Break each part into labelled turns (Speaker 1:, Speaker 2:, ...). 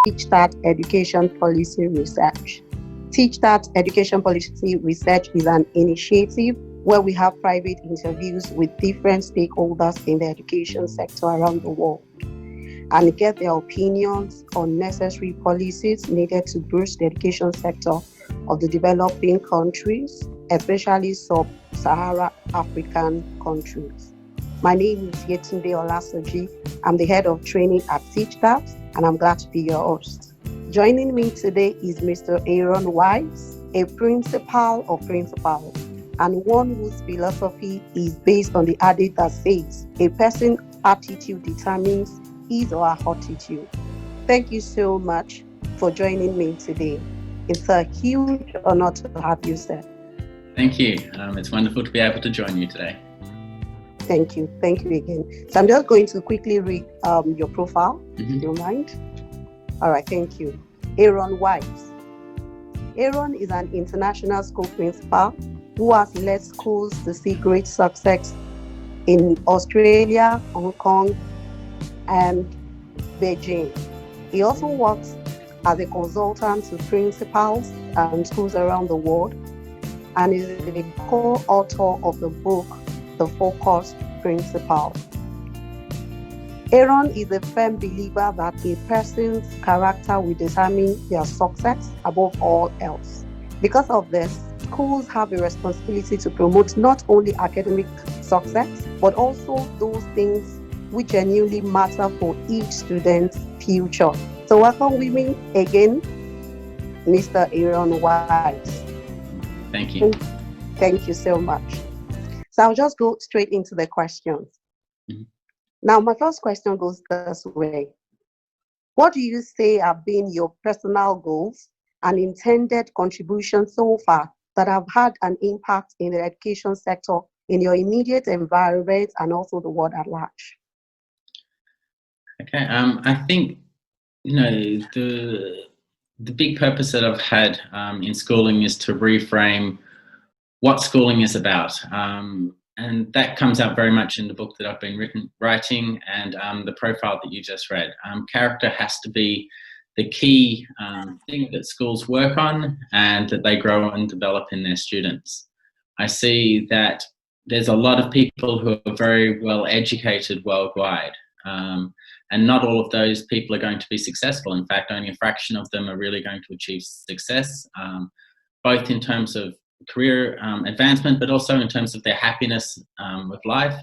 Speaker 1: Teachtact Education Policy Research. Teachtact Education Policy Research is an initiative where we have private interviews with different stakeholders in the education sector around the world and get their opinions on necessary policies needed to boost the education sector of the developing countries, especially Sub-Saharan African countries. My name is Yetunde Olasoji. I'm the head of training at Teachtact, and I'm glad to be your host. Joining me today is Mr. Aaron Wise, a principal of principals, and one whose philosophy is based on the adage that says, a person's aptitude determines his or her attitude. Thank you so much for joining me today. It's a huge honor to have you, sir.
Speaker 2: Thank you. It's wonderful to be able to join you today.
Speaker 1: Thank you. Thank you again. So I'm just going to quickly read your profile, if you don't mind. All right, thank you. Aaron Wise. Aaron is an international school principal who has led schools to see great success in Australia, Hong Kong, and Beijing. He also works as a consultant to principals and schools around the world, and is the co-author of the book, The Focused Principal. Aaron is a firm believer that a person's character will determine their success above all else. Because of this, schools have a responsibility to promote not only academic success, but also those things which genuinely matter for each student's future. So welcome with me again, Mr. Aaron Wise.
Speaker 2: Thank you.
Speaker 1: Thank you so much. So I'll just go straight into the questions. Now, my first question goes this way. What do you say have been your personal goals and intended contributions so far that have had an impact in the education sector in your immediate environment and also the world at large?
Speaker 2: Okay. I think, the big purpose that I've had in schooling is to reframe what schooling is about. And that comes out very much in the book that I've been writing and the profile that you just read. Character has to be the key thing that schools work on and that they grow and develop in their students. I see that there's a lot of people who are very well educated worldwide. And not all of those people are going to be successful. In fact, only a fraction of them are really going to achieve success, both in terms of career advancement, but also in terms of their happiness with life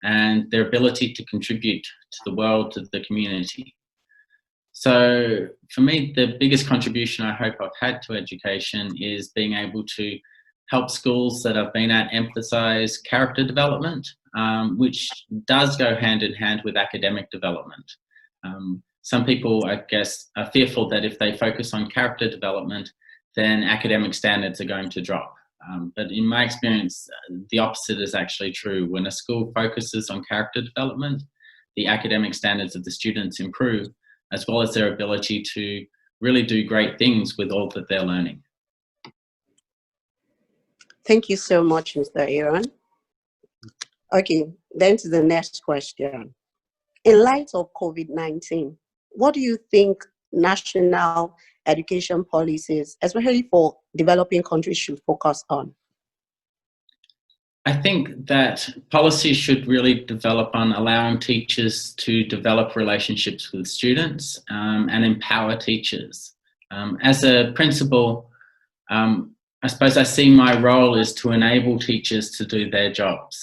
Speaker 2: and their ability to contribute to the world, to the community. So for me, the biggest contribution I hope I've had to education is being able to help schools that I've been at emphasize character development, which does go hand in hand with academic development. Some people, I guess, are fearful that if they focus on character development, then academic standards are going to drop. But in my experience, the opposite is actually true. When a school focuses on character development, the academic standards of the students improve, as well as their ability to really do great things with all that they're learning.
Speaker 1: Thank you so much, Mr. Aaron. Okay, then to the next question. In light of COVID-19, what do you think national education policies, especially for developing countries, should focus on?
Speaker 2: I think that policies should really develop on allowing teachers to develop relationships with students and empower teachers. As a principal, I suppose I see my role is to enable teachers to do their jobs.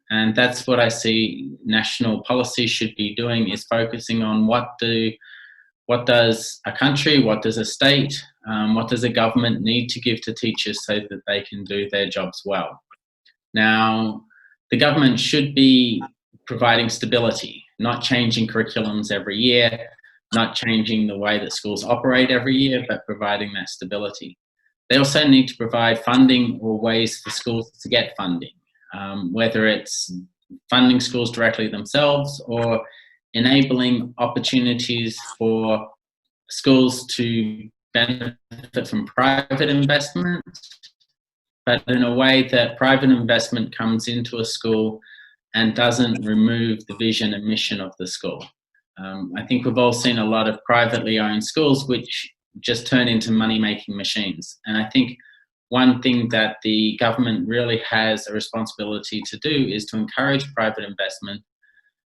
Speaker 2: And that's what I see national policy should be doing, is focusing on what does a country, what does a state, what does a government need to give to teachers so that they can do their jobs well. Now, the government should be providing stability, not changing curriculums every year, not changing the way that schools operate every year, but providing that stability. They also need to provide funding or ways for schools to get funding, whether it's funding schools directly themselves or enabling opportunities for schools to benefit from private investment, but in a way that private investment comes into a school and doesn't remove the vision and mission of the school. I think we've all seen a lot of privately owned schools which just turn into money-making machines. And I think one thing that the government really has a responsibility to do is to encourage private investment,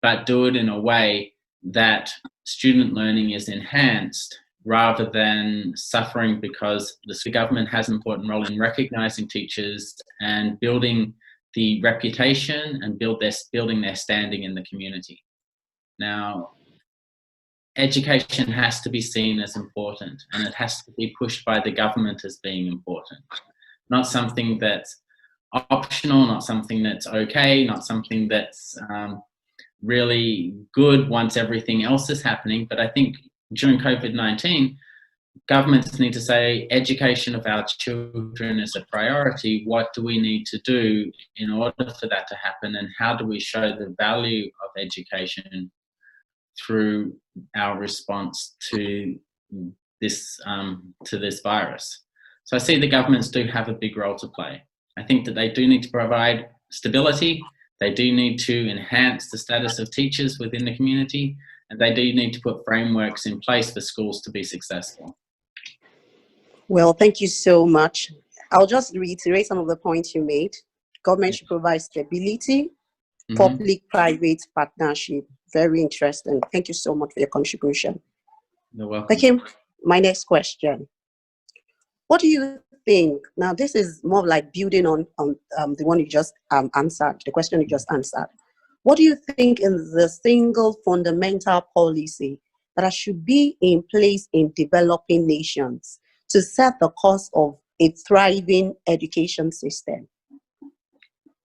Speaker 2: but do it in a way that student learning is enhanced rather than suffering, because the government has an important role in recognising teachers and building the reputation and building their standing in the community. Now, education has to be seen as important, and it has to be pushed by the government as being important. Not something that's optional, not something that's okay, not something that's really good once everything else is happening. But I think during COVID-19, governments need to say education of our children is a priority. What do we need to do in order for that to happen? And how do we show the value of education through our response to this virus? So I see the governments do have a big role to play. I think that they do need to provide stability. They do need to enhance the status of teachers within the community, and they do need to put frameworks in place for schools to be successful.
Speaker 1: Well, thank you so much. I'll just reiterate some of the points you made. Government should provide stability, public-private partnership. Very interesting. Thank you so much for your contribution.
Speaker 2: You're welcome.
Speaker 1: Okay, my next question. What do you think? Now, this is more like building on the one you just answered, the question you just answered. What do you think is the single fundamental policy that should be in place in developing nations to set the course of a thriving education system?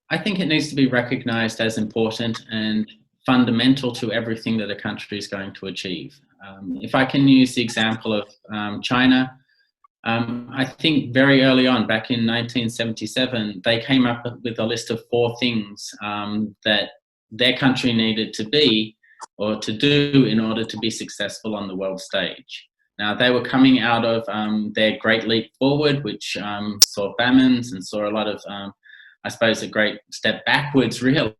Speaker 2: I think it needs to be recognised as important and fundamental to everything that a country is going to achieve. If I can use the example of China, I think very early on, back in 1977, they came up with a list of 4 things that their country needed to be or to do in order to be successful on the world stage. Now, they were coming out of their Great Leap Forward, which saw famines and saw a lot of, I suppose, a great step backwards, really,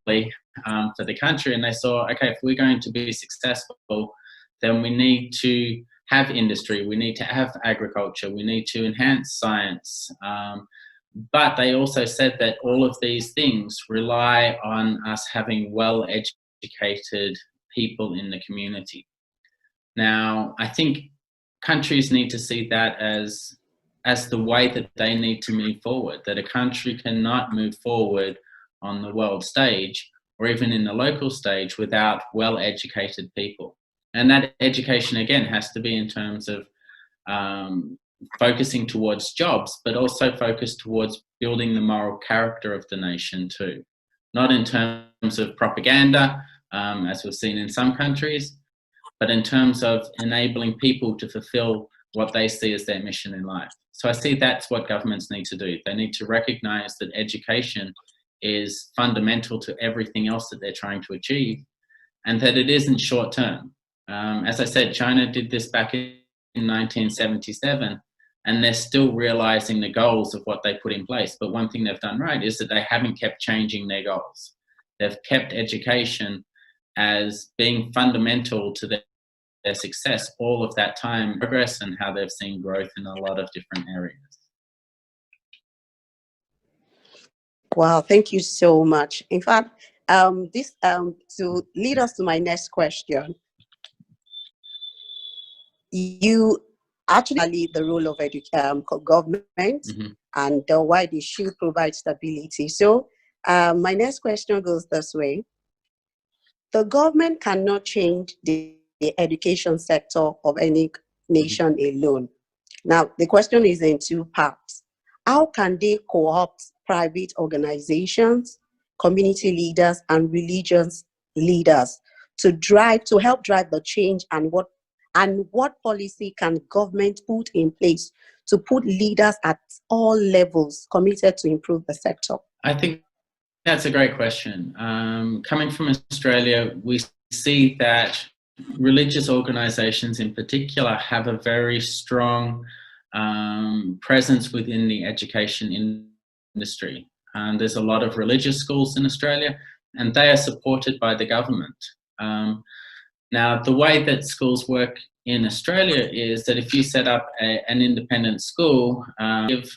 Speaker 2: for the country. And they saw, okay, if we're going to be successful, then we need to have industry, we need to have agriculture, we need to enhance science. But they also said that all of these things rely on us having well-educated people in the community. Now, I think countries need to see that as the way that they need to move forward, that a country cannot move forward on the world stage or even in the local stage without well-educated people. And that education, again, has to be in terms of focusing towards jobs, but also focused towards building the moral character of the nation too. Not in terms of propaganda, as we've seen in some countries, but in terms of enabling people to fulfill what they see as their mission in life. So I see that's what governments need to do. They need to recognise that education is fundamental to everything else that they're trying to achieve, and that it isn't short term. As I said, China did this back in 1977, and they're still realising the goals of what they put in place. But one thing they've done right is that they haven't kept changing their goals. They've kept education as being fundamental to their success all of that time, progress, and how they've seen growth in a lot of different areas.
Speaker 1: Wow, thank you so much. In fact, this to lead us to my next question, you actually the role of government and why they should provide stability. So my next question goes this way. The government cannot change the education sector of any nation alone. Now, the question is in 2 parts. How can they co-opt private organizations, community leaders, and religious leaders to help drive the change, and what policy can government put in place to put leaders at all levels committed to improve the sector?
Speaker 2: I think that's a great question. Coming from Australia, we see that religious organisations in particular have a very strong presence within the education industry. There's a lot of religious schools in Australia, and they are supported by the government. Now, the way that schools work in Australia is that if you set up an independent school, give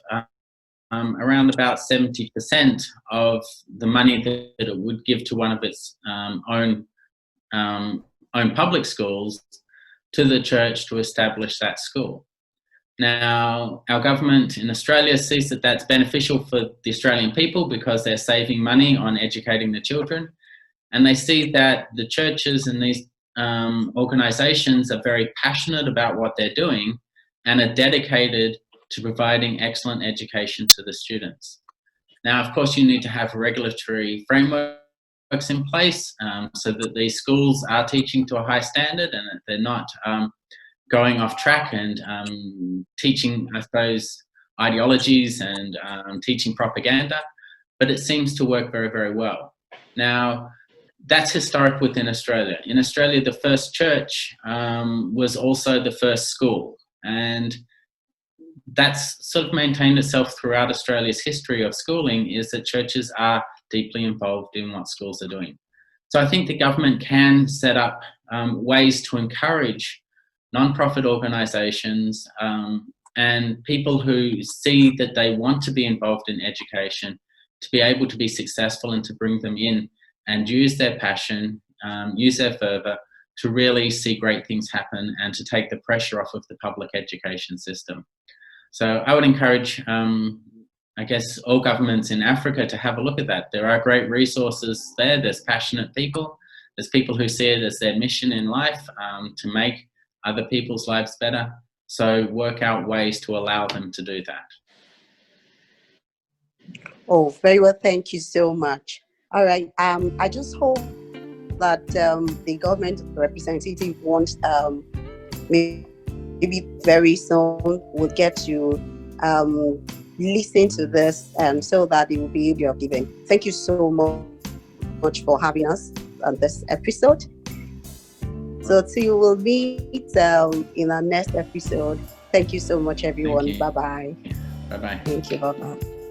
Speaker 2: around about 70% of the money that it would give to one of its own public schools to the church to establish that school. Now, our government in Australia sees that that's beneficial for the Australian people because they're saving money on educating the children. And they see that the churches and these organisations are very passionate about what they're doing and are dedicated to providing excellent education to the students. Now, of course, you need to have regulatory frameworks in place so that these schools are teaching to a high standard and that they're not going off track and teaching, I suppose, ideologies and teaching propaganda, but it seems to work very, very well. Now, that's historic within Australia. In Australia, the first church was also the first school, and that's sort of maintained itself throughout Australia's history of schooling, is that churches are deeply involved in what schools are doing. So I think the government can set up ways to encourage non-profit organisations and people who see that they want to be involved in education to be able to be successful and to bring them in and use their passion, use their fervour to really see great things happen and to take the pressure off of the public education system. So I would encourage, I guess, all governments in Africa to have a look at that. There are great resources there. There's passionate people. There's people who see it as their mission in life to make other people's lives better. So work out ways to allow them to do that.
Speaker 1: Oh, very well. Thank you so much. All right. I just hope that the government representative wants maybe very soon will get to listen to this so that it will be able to give in. Thank you so much for having us on this episode. So till we'll meet in our next episode. Thank you so much, everyone. Bye-bye.
Speaker 2: Bye-bye.
Speaker 1: Thank you. Bye-bye.